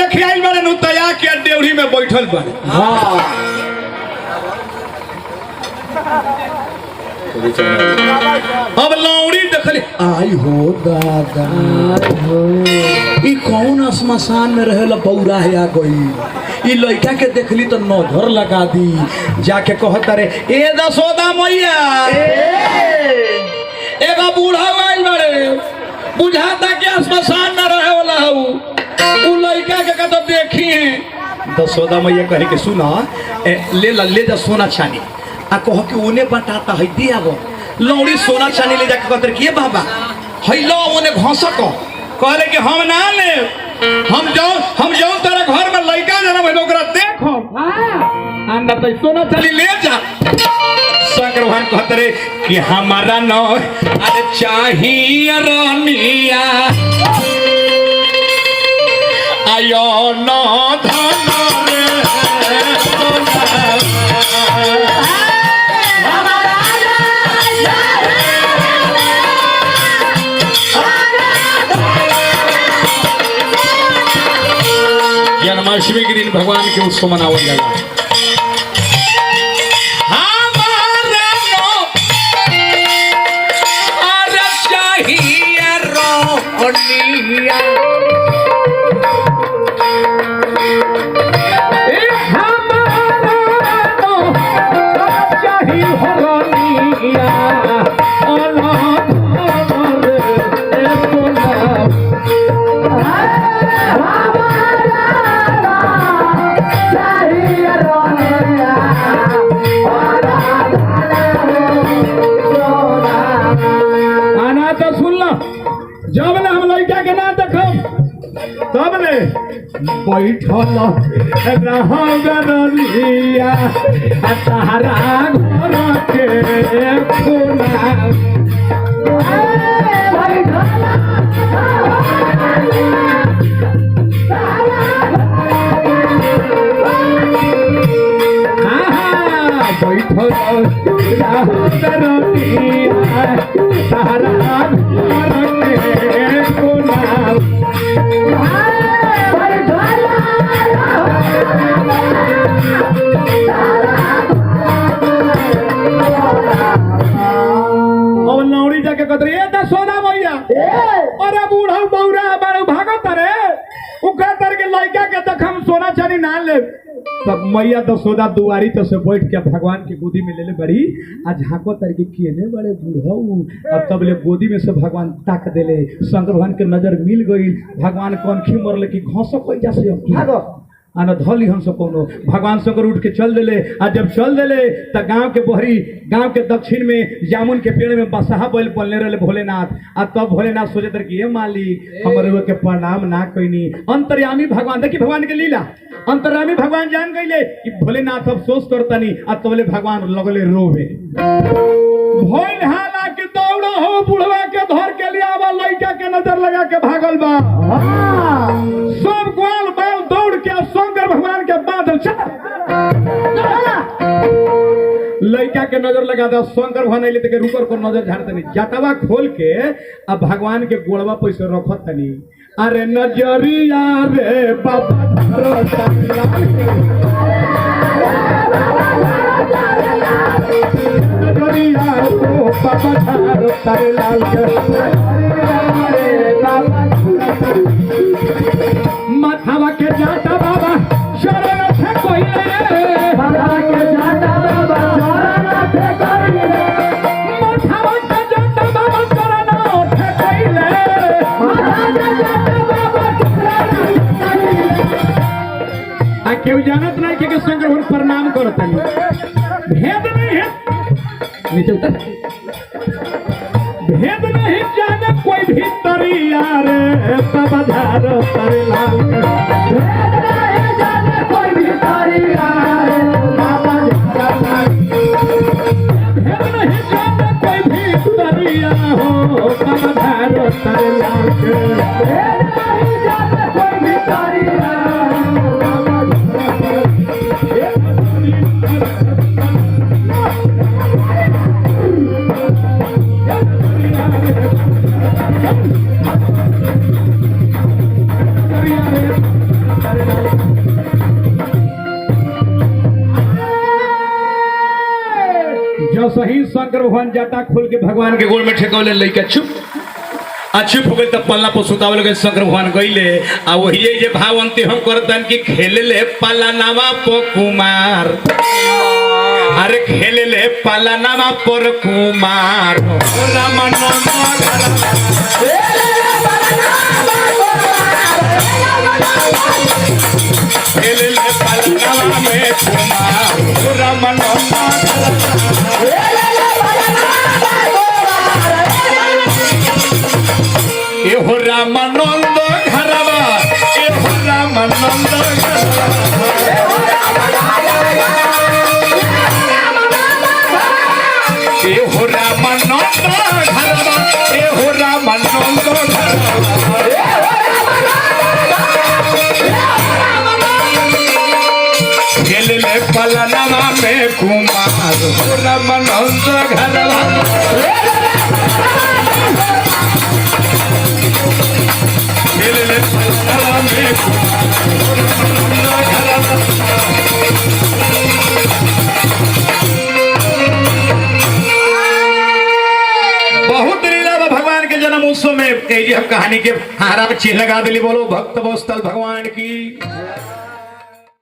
देखे आई बड़े नु तया के डेवरी में बैठल बड़े। हाँ अब लौड़ी देखले आई हो दादा ई कौन श्मशान में रहेला बौरा है आ गई। ई लड़का के देखली तो नजर लगा दी जाके कहता रे ए दसोदा मैया एगो बूढ़ा आइल बड़े बुझाता कि श्मशान में रहे वाला हूँ उ लड़का के तो देखी दसोदा मैया कहे के सुना ले जा सोना चानी आ कह के उन्हें बताता है दिया वो लौड़ी सोना चानी ले जाके कहते किए बाबा है लो उन्हें घसक कहले कि हम ना ले हम जाओ तेरा घर में लड़का जरा भाई ओकरा देखो अंदर तो सोना चानी ले जा। शंकर भगवान कहते रे कि हमारा न अरे चाहिए रानिया आयो न धन रे जन्माष्टमी के दिन भगवान के उत्सव मनावल जाला। जब ने हम लड़का के ना देखम तब ने बैठल रहगरिया तारा घर के खुला लौड़ी जाके कहते सोना मैया अरे बूढ़ा बौरा बारे भागत रे कहतर के लड़का के तक हम सोना चानी ना ले तब मैया दसोदा दुआरी तो से बैठ के भगवान की गोदी में ले ले बड़ी आ झाको तर के किए बड़े बूढ़ा अब तब ले गोदी में से भगवान ताक देले। शंकर भगवान के नजर मिल गई भगवान कौन खी मरले कि घसो कोई जैसे भागो आना धली हम सब कोनो भगवान शंकर उठ के चल देले आ जब चल देले त गांव के बहरी गांव के दक्षिण में जामुन के पेड़ में बसहा बैल पलने रहे भोलेनाथ आ तब भोलेनाथ सोचे तर कि ये मालिक हमरे के प्रणाम ना कइनी। अंतर्यामी भगवान देखी भगवान के लीला अंतर्यामी भगवान जान गइले कि भोलेनाथ अफसोस करतनी आ तबले भगवान लगले रोवे भोल हाला के दौड़ो हो बुढ़वा के धर के लिए आवा लड़का के नजर लगा के भागल बा सब ग्वाल बैल दौड़ के शंकर भगवान के बादल लड़का के नजर लगा दे शंकर भगवान अइले त के रुकर को नजर झाड़ तनी जटवा खोल के अब भगवान के गोड़वा पैसे रखत तनी अरे नजरिया रे बाबा माथावा के जाता बाबा शरण थे कोई माथावा के जाता बाबा शरण थे कोई माथावा के जाता बाबा शरण थे कोई माथावा के जाता बाबा आ केहू जानत नहीं कि शंकर भगवान प्रणाम करतनी भेद नहीं है नीचे उतर भेद नहीं जाने कोई भी तरिया रे बाबा धारो तारे लाल भेद नहीं जाने कोई भी तरिया रे बाबा भेद नहीं जाने कोई भी तरिया हो बाबा धारो तारे लाल भेद नहीं जाने कोई भी तरिया सही शंकर भगवान जाटा खोल के भगवान के गोड़ में ठेकौले लइका चुप आ चुप हो गई तब पल्ला पर सुतावल गए शंकर भगवान गईले आ वही जे भावंती हम करतन कि खेले ले पाला नामा पो कुमार अरे खेले ले पाला नामा पर कुमार रामानंद खेले ले पाला नामा में कुमार रामानंद एहो रामानंद घरवा एहो रामानंद एहो रामानंद घरवा एहो रामानंद खेल ले पलनवा में कुमार रामानंद घरवा बहुत लीला भगवान के जन्म उत्सव में हम कहानी के हारा में चिन्ह लगा दिली बोलो भक्त बस्तल भगवान की